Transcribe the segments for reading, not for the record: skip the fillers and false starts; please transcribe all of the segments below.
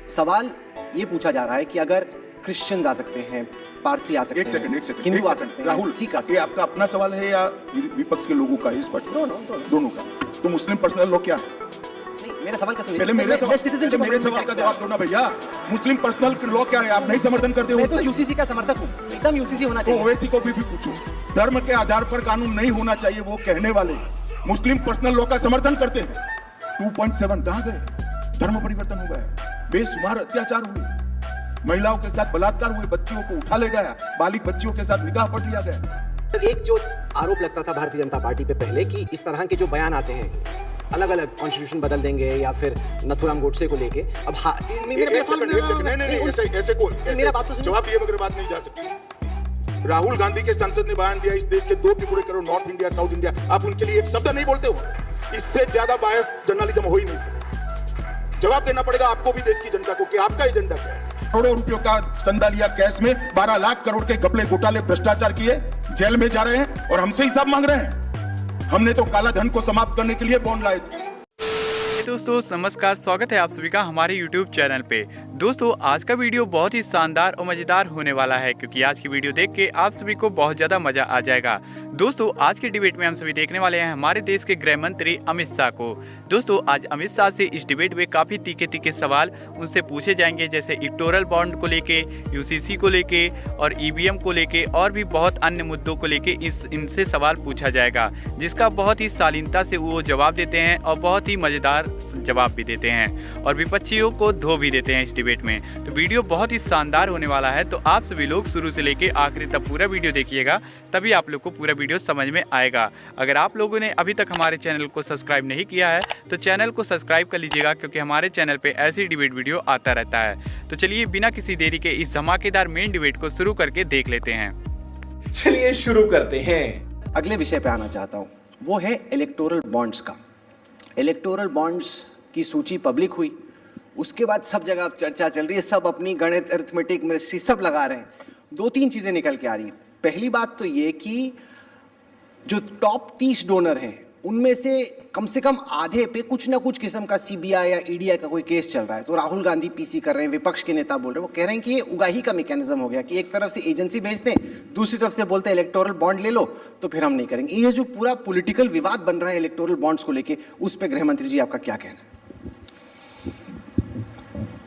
सवाल ये पूछा जा रहा है कि अगर क्रिश्चियंस आ सकते हैं, पारसी आ सकते हैं, एक सेकंड हिंदू आ सकते हैं, राहुल, सिख आ सकते ये हैं। आपका अपना सवाल है या विपक्ष के लोगों का? स्पष्ट दोनों का। तो मुस्लिम पर्सनल लॉ क्या है? नहीं, मेरा सवाल क्या सुनिए। पहले मेरे सवाल का जवाब दो ना भैया। मुस्लिम पर्सनल लॉ क्या है? आप नहीं समर्थन करते हो? मैं तो यूसीसी का समर्थक हूँ, एकदम यूसीसी होना तो चाहिए। ओवैसी को भी पूछो, धर्म के आधार पर कानून नहीं होना चाहिए, वो कहने वाले मुस्लिम पर्सनल लॉ का समर्थन करते हैं। 2.7 कहाँ गए? धर्म परिवर्तन हो गया, बेशुमार अत्याचार हुए, महिलाओं के साथ बलात्कार हुए, बच्चियों को उठा ले गया, बालिग बच्चियों के साथ निकाह पढ़ लिया गया। एक जो आरोप लगता था भारतीय जनता पार्टी पे पहले कि इस तरह के जो बयान आते हैं, अलग अलग कॉन्स्टिट्यूशन बदल देंगे या फिर नथुराम गोडसे को लेके, अब जवाब दिए बगैर बात नहीं जा सकती। राहुल गांधी के संसद ने बयान दिया इस देश के 2 टुकड़े करो, नॉर्थ इंडिया साउथ इंडिया, आप उनके लिए एक शब्द नहीं बोलते हो। इससे ज्यादा बायस जर्नलिज्म हो ही नहीं सकता। जवाब देना पड़ेगा आपको भी, देश की जनता को, कि आपका एजेंडा क्या है। करोड़ों रुपयों का चंदा लिया कैश में, 12 लाख करोड़ के घपले घोटाले भ्रष्टाचार किए, जेल में जा रहे हैं और हमसे हिसाब मांग रहे हैं। हमने तो काला धन को समाप्त करने के लिए बॉन्ड लाए थे। दोस्तों नमस्कार, स्वागत है आप सभी का हमारे YouTube चैनल पे। दोस्तों आज का वीडियो बहुत ही शानदार और मज़ेदार होने वाला है, क्योंकि आज की वीडियो देख के आप सभी को बहुत ज़्यादा मज़ा आ जाएगा। दोस्तों आज के डिबेट में हम सभी देखने वाले हैं हमारे देश के गृह मंत्री अमित शाह को। दोस्तों आज अमित शाह से इस डिबेट में काफ़ी तीखे तीखे सवाल उनसे पूछे जाएंगे, जैसे इलेक्टोरल बॉन्ड को लेके, यूसीसी को लेके और ईवीएम को लेके और भी बहुत अन्य मुद्दों को लेके इनसे सवाल पूछा जाएगा, जिसका बहुत ही शालीनता से वो जवाब देते हैं और बहुत ही मज़ेदार जवाब भी देते हैं और विपक्षियों को धो भी देते हैं इस डिबेट में। तो वीडियो बहुत ही शानदार होने वाला है, तो आप सभी लोग शुरू से लेके आखिरी तक पूरा वीडियो देखिएगा, तभी आप लोग को पूरा वीडियो समझ में आएगा। अगर आप लोगों ने अभी तक हमारे चैनल को सब्सक्राइब नहीं किया है तो चैनल को सब्सक्राइब कर लीजिएगा, क्योंकि हमारे चैनल पे ऐसी डिबेट वीडियो आता रहता है। तो चलिए बिना किसी देरी के इस धमाकेदार मेन डिबेट को शुरू करके देख लेते हैं। चलिए शुरू करते हैं। अगले विषय पे आना चाहता हूँ, वो है इलेक्टोरल बॉन्ड्स का। इलेक्टोरल बॉन्ड्स की सूची पब्लिक हुई, उसके बाद सब जगह अब चर्चा चल रही है, सब अपनी गणित, अरिथमेटिक, मिनिस्ट्री सब लगा रहे हैं। 2-3 चीजें निकल के आ रही हैं। पहली बात तो ये कि जो टॉप 30 डोनर हैं उनमें से कम आधे पे कुछ ना कुछ किस्म का सीबीआई या ईडीआई का कोई केस चल रहा है। तो राहुल गांधी पीसी कर रहे हैं, विपक्ष के नेता बोल रहे हैं, वो कह रहे हैं कि ये उगाही का मैकेनिज्म हो गया कि एक तरफ से एजेंसी भेजते हैं, दूसरी तरफ से बोलते हैं इलेक्टोरल बॉन्ड ले लो, तो फिर हम नहीं करेंगे। ये जो पूरा पॉलिटिकल विवाद बन रहा है इलेक्टोरल बॉन्ड्स को लेके, उस पर गृह मंत्री जी आपका क्या कहना है?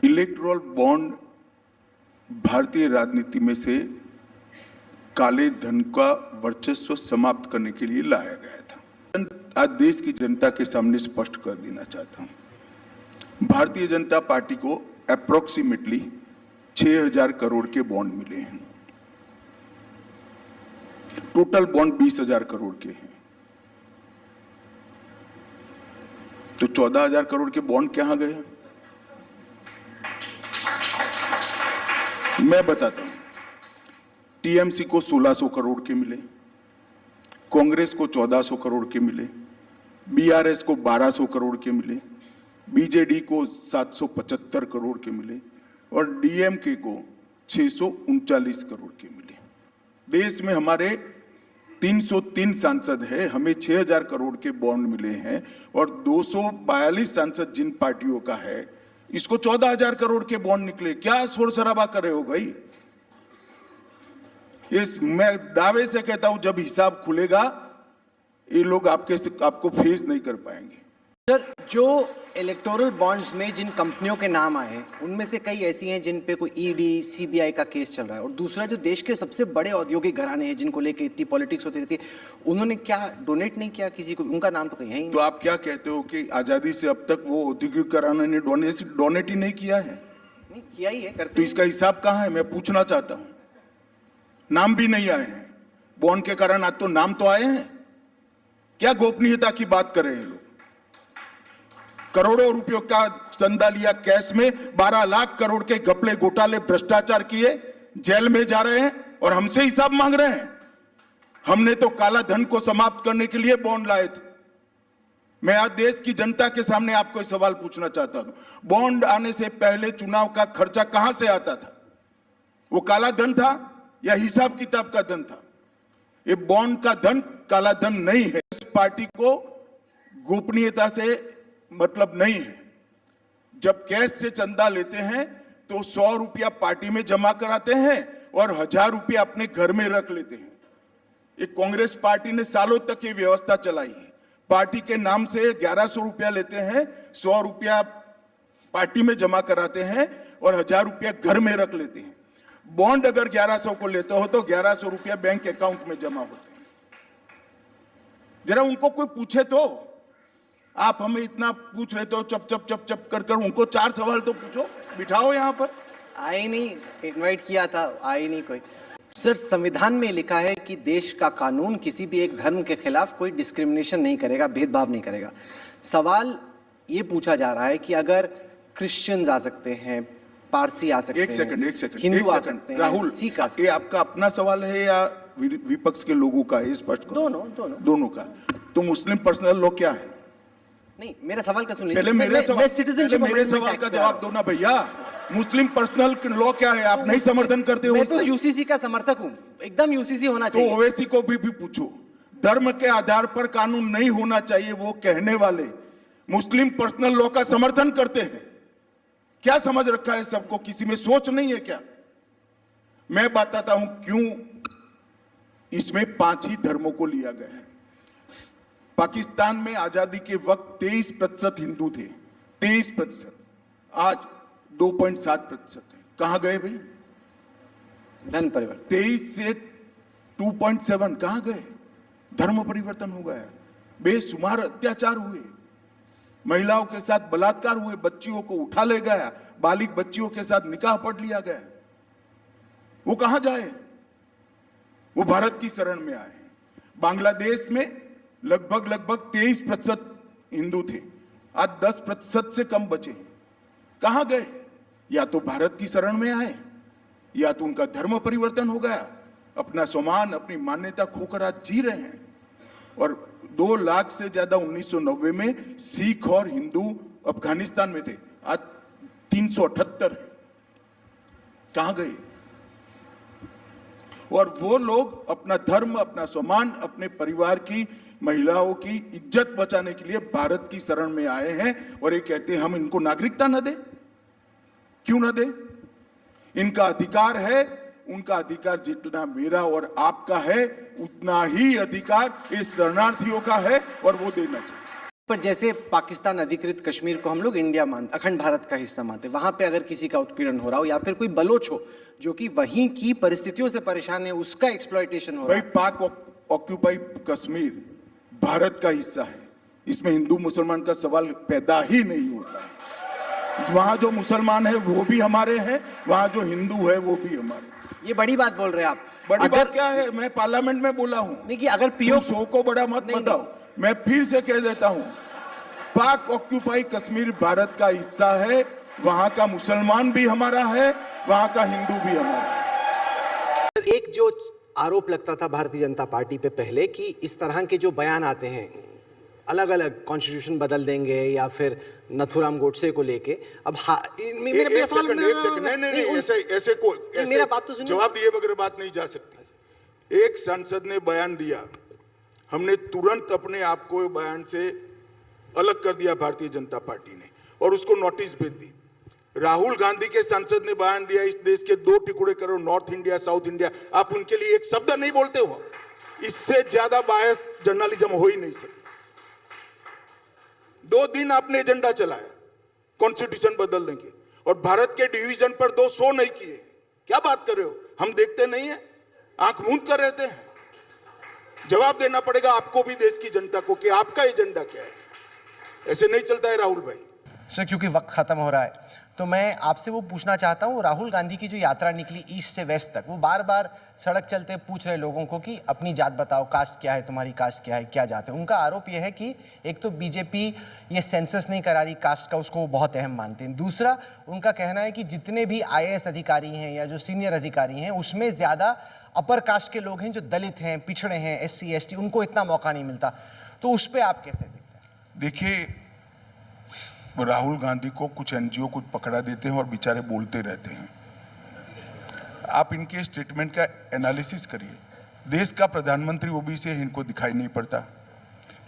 इलेक्टोरल बॉन्ड भारतीय राजनीति में से काले धन का वर्चस्व समाप्त करने के लिए लाया गया था। आज देश की जनता के सामने स्पष्ट कर देना चाहता हूं, भारतीय जनता पार्टी को अप्रोक्सीमेटली 6,000 करोड़ के बॉन्ड मिले हैं। टोटल बॉन्ड 20,000 करोड़ के हैं। तो 14,000 करोड़ के बॉन्ड कहां गए? मैं बताता हूं। टीएमसी को 1,600 करोड़ के मिले, कांग्रेस को 1,400 करोड़ के मिले, बीआरएस को 1,200 करोड़ के मिले, बीजेडी को 775 करोड़ के मिले और डीएमके को 639 करोड़ के मिले। देश में हमारे 303 सांसद है, हमें 6,000 करोड़ के बॉन्ड मिले हैं और 242 सांसद जिन पार्टियों का है, इसको 14,000 करोड़ के बॉन्ड निकले। क्या शोर शराबा कर रहे हो भाई? मैं दावे से कहता हूं, जब हिसाब खुलेगा ये लोग आपको फेस नहीं कर पाएंगे। सर, जो इलेक्टोरल बॉन्ड्स में जिन कंपनियों के नाम आए हैं उनमें से कई ऐसी हैं जिन पे कोई ईडी, सीबीआई का केस चल रहा है, और दूसरा जो देश के सबसे बड़े औद्योगिक घराने हैं जिनको लेके इतनी पॉलिटिक्स होती रहती है, उन्होंने क्या डोनेट नहीं किया किसी को? उनका नाम तो कहीं है ही नहीं। तो आप क्या कहते हो कि आजादी से अब तक वो औद्योगिक घराने ने डोनेट ही नहीं किया है? नहीं किया ही है, करते। तो इसका हिसाब कहाँ है? मैं पूछना चाहता हूं। नाम भी नहीं आए हैं बॉन्ड के कारण, आज तो नाम तो आए हैं। क्या गोपनीयता की बात कर रहे हैं लोग? करोड़ों रुपयों का चंदा लिया कैश में, 12 लाख करोड़ के घपले घोटाले भ्रष्टाचार किए, जेल में जा रहे हैं और हमसे हिसाब मांग रहे हैं। हमने तो काला धन को समाप्त करने के लिए बॉन्ड लाए थे। मैं आज देश की जनता के सामने आपको सवाल पूछना चाहता हूं, बॉन्ड आने से पहले चुनाव का खर्चा कहां से आता था? वो काला धन था या हिसाब किताब का धन था? ये बॉन्ड का धन काला धन नहीं है। इस पार्टी को गोपनीयता से मतलब नहीं है। जब कैश से चंदा लेते हैं तो 100 रुपया पार्टी में जमा कराते हैं और 1000 रुपया अपने घर में रख लेते हैं। ये कांग्रेस पार्टी ने सालों तक ये व्यवस्था चलाई है। पार्टी के नाम से 1100 रुपया लेते हैं, 100 रुपया पार्टी में जमा कराते हैं और 1000 रुपया घर में रख लेते हैं। बॉन्ड अगर 1100 को लेते हो तो 1100 रुपया बैंक अकाउंट में जमा होते हैं। जरा उनको कोई पूछे तो, आप हमें इतना पूछ रहे हो चप चप चप चप कर उनको 4 सवाल तो पूछो, बिठाओ यहां पर। आए नहीं, इनवाइट किया था, आए नहीं कोई। सर, संविधान में लिखा है कि देश का कानून किसी भी एक धर्म के खिलाफ कोई डिस्क्रिमिनेशन नहीं करेगा, भेदभाव नहीं करेगा। सवाल ये पूछा जा रहा है कि अगर क्रिश्चियंस आ सकते हैं, पारसी आ सकते हैं, एक सेकंड हिंदू आ सकते हैं, राहुल, सिख आ सकते ये आपका अपना सवाल है या विपक्ष के लोगों का? ये स्पष्ट करो। दोनों का। तो मुस्लिम पर्सनल लॉ क्या है? नहीं, मेरा सवाल का सुनिए। पहले मेरे सवाल का जवाब दो ना भैया। मुस्लिम पर्सनल लॉ क्या है? आप नहीं समर्थन करते हो? मैं तो यूसीसी का समर्थक हूं, एकदम यूसीसी होना तो चाहिए। ओवैसी को भी पूछो, धर्म के आधार पर कानून नहीं होना चाहिए, वो कहने वाले मुस्लिम पर्सनल लॉ का समर्थन करते हैं। क्या समझ रखा है सबको? किसी में सोच नहीं है क्या? मैं बताता हूं क्यों इसमें 5 ही धर्मों को लिया गया है। पाकिस्तान में आजादी के वक्त 23% हिंदू थे, 23%। आज 2.7% है। कहां गए भाई? धर्म परिवर्तन 23 से 2.7 कहां गए? धर्म परिवर्तन हो गया। बेशुमार अत्याचार हुए, महिलाओं के साथ बलात्कार हुए, बच्चियों को उठा ले गया, बालिग बच्चियों के साथ निकाह पढ़ लिया गया। वो कहां जाए? वो भारत की शरण में आए। बांग्लादेश में लगभग 23% हिंदू थे, आज 10% से कम बचे। कहां गए? या तो भारत की शरण में आए या तो उनका धर्म परिवर्तन हो गया, अपना सम्मान, अपनी मान्यता खोकर आज जी रहे हैं। और 2 लाख से ज्यादा 1990 में सिख और हिंदू अफगानिस्तान में थे, आज 378 है। कहां गए? और वो लोग अपना धर्म, अपना सम्मान, अपने परिवार की महिलाओं की इज्जत बचाने के लिए भारत की शरण में आए हैं और ये कहते हैं हम इनको नागरिकता न दें। क्यों न दें? इनका अधिकार है। उनका अधिकार जितना मेरा और आपका है उतना ही अधिकार इस शरणार्थियों का है और वो देना चाहिए। पर जैसे पाकिस्तान अधिकृत कश्मीर को हम लोग इंडिया मानते, अखंड भारत का हिस्सा मानते, वहां पे अगर किसी का उत्पीड़न हो रहा हो या फिर कोई बलोच हो जो कि वहीं की परिस्थितियों से परेशान है, उसका एक्सप्लॉयटेशन हो रहा है। भाई, पाक ऑक्यूपाई कश्मीर भारत का हिस्सा है, इसमें हिंदू मुसलमान का सवाल पैदा ही नहीं होता। वहां जो मुसलमान है वो भी हमारे हैं, वहां जो हिंदू है वो भी हमारे। ये बड़ी बात बोल रहे हैं आप। बड़ी बात क्या है? मैं पार्लियामेंट में बोला हूं। नहीं कि अगर पीओ सो को बड़ा मत बताओ। मैं फिर से कह देता हूं, पाक ऑक्यूपाई कश्मीर भारत का हिस्सा है, वहां का मुसलमान भी हमारा है, वहां का हिंदू भी हमारा है। एक जो आरोप लगता था भारतीय जनता पार्टी पे पहले कि इस तरह के जो बयान आते हैं, अलग अलग कॉन्स्टिट्यूशन बदल देंगे या फिर नथुराम गोडसे को लेके, अब एक सेकंड, नहीं, मेरा बात तो सुनिए। जवाब दिए बगैर बात नहीं जा सकती। एक सांसद ने बयान दिया, हमने तुरंत अपने आप को बयान से अलग कर दिया भारतीय जनता पार्टी ने और उसको नोटिस भेज दी। राहुल गांधी के सांसद ने बयान दिया, इस देश के 2 टुकड़े करो, नॉर्थ इंडिया, साउथ इंडिया, आप उनके लिए एक शब्द नहीं बोलते हो। इससे ज्यादा बायस जर्नलिज्म हो ही नहीं सकता। 2 दिन आपने एजेंडा चलाया, कॉन्स्टिट्यूशन बदल देंगे, और भारत के डिवीजन पर 2 शो नहीं किए। क्या बात कर रहे हो? हम देखते नहीं है? आंख मूंद कर रहते हैं? जवाब देना पड़ेगा आपको भी, देश की जनता को, कि आपका एजेंडा क्या है। ऐसे नहीं चलता है राहुल भाई। सर, क्योंकि वक्त खत्म हो रहा है तो मैं आपसे वो पूछना चाहता हूँ, राहुल गांधी की जो यात्रा निकली ईस्ट से वेस्ट तक, वो बार बार सड़क चलते पूछ रहे लोगों को कि अपनी जात बताओ, कास्ट क्या है तुम्हारी, कास्ट क्या है, क्या जात है। उनका आरोप यह है कि एक तो बीजेपी ये सेंसस नहीं करा रही कास्ट का, उसको वो बहुत अहम मानते हैं। दूसरा, उनका कहना है कि जितने भी IAS अधिकारी हैं या जो सीनियर अधिकारी हैं उसमें ज़्यादा अपर कास्ट के लोग हैं, जो दलित हैं, पिछड़े हैं, SC ST, उनको इतना मौका नहीं मिलता। तो उस पर आप कैसे देखते हैं? देखिए, राहुल गांधी को कुछ NGO कुछ पकड़ा देते हैं और बेचारे बोलते रहते हैं। आप इनके स्टेटमेंट का एनालिसिस करिए। देश का प्रधानमंत्री ओबीसी है, इनको दिखाई नहीं पड़ता।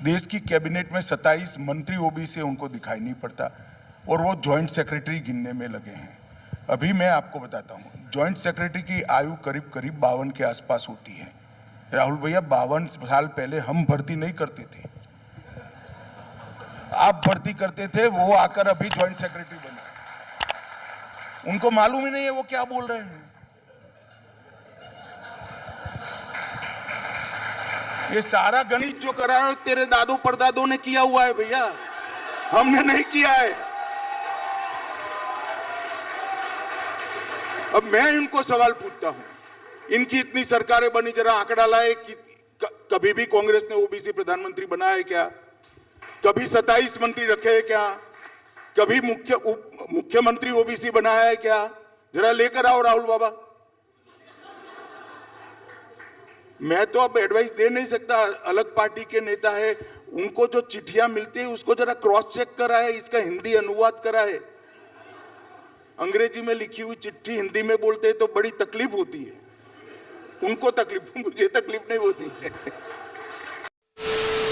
देश की कैबिनेट में 27 मंत्री ओबीसी है, उनको दिखाई नहीं पड़ता। और वो जॉइंट सेक्रेटरी गिनने में लगे हैं। अभी मैं आपको बताता हूँ, जॉइंट सेक्रेटरी की आयु करीब करीब 52 के आसपास होती है। राहुल भैया, 52 साल पहले हम भर्ती नहीं करते थे, आप भर्ती करते थे, वो आकर अभी जॉइंट सेक्रेटरी बने। उनको मालूम ही नहीं है वो क्या बोल रहे हैं। ये सारा गणित जो करा रहे हो तेरे दादों परदादों ने किया हुआ है भैया, हमने नहीं किया है। अब मैं इनको सवाल पूछता हूं, इनकी इतनी सरकारें बनी, जरा आंकड़ा लाए कि कभी भी कांग्रेस ने ओबीसी प्रधानमंत्री बनाया है क्या? कभी 27 मंत्री रखे हैं क्या? कभी मुख्यमंत्री ओबीसी बनाया है क्या? जरा लेकर आओ राहुल बाबा। मैं तो अब एडवाइस दे नहीं सकता, अलग पार्टी के नेता है, उनको जो चिट्ठियां मिलती है उसको जरा क्रॉस चेक करा है, इसका हिंदी अनुवाद करा है। अंग्रेजी में लिखी हुई चिट्ठी हिंदी में बोलते हैं तो बड़ी तकलीफ होती है, उनको तकलीफ, मुझे तकलीफ नहीं होती है।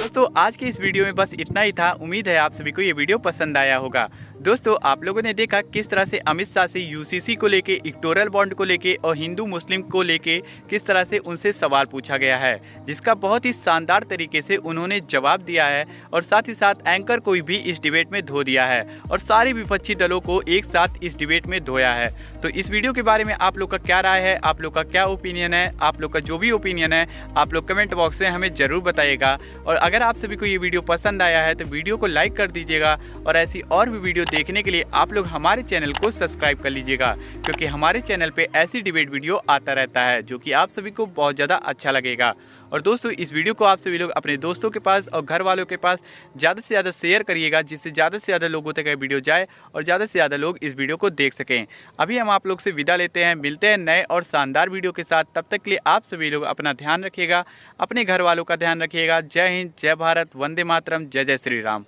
दोस्तों आज के इस वीडियो में बस इतना ही था। उम्मीद है आप सभी को ये वीडियो पसंद आया होगा। दोस्तों आप लोगों ने देखा किस तरह से अमित शाह से यूसीसी को लेके, इलेक्टोरल बॉन्ड को लेके और हिंदू मुस्लिम को लेके किस तरह से उनसे सवाल पूछा गया है, जिसका बहुत ही शानदार तरीके से उन्होंने जवाब दिया है और साथ ही साथ एंकर को भी इस डिबेट में धो दिया है और सारे विपक्षी दलों को एक साथ इस डिबेट में धोया है। तो इस वीडियो के बारे में आप लोग का क्या राय है, आप लोग का क्या ओपिनियन है? आप लोग का जो भी ओपिनियन है आप लोग कमेंट बॉक्स में हमें जरूर बताइएगा। और अगर आप सभी को ये वीडियो पसंद आया है तो वीडियो को लाइक कर दीजिएगा और ऐसी और भी वीडियो देखने के लिए आप लोग हमारे चैनल को सब्सक्राइब कर लीजिएगा, क्योंकि हमारे चैनल पे ऐसी डिबेट वीडियो आता रहता है जो कि आप सभी को बहुत ज़्यादा अच्छा लगेगा। और दोस्तों इस वीडियो को आप सभी लोग अपने दोस्तों के पास और घर वालों के पास ज़्यादा से ज़्यादा शेयर करिएगा, जिससे ज़्यादा से ज़्यादा लोगों तक ये वीडियो जाए और ज़्यादा से ज़्यादा लोग इस वीडियो को देख सकें। अभी हम आप लोग से विदा लेते हैं, मिलते हैं नए और शानदार वीडियो के साथ। तब तक के लिए आप सभी लोग अपना ध्यान रखिएगा, अपने घर वालों का ध्यान रखिएगा। जय हिंद, जय भारत, वंदे मातरम, जय जय श्री राम।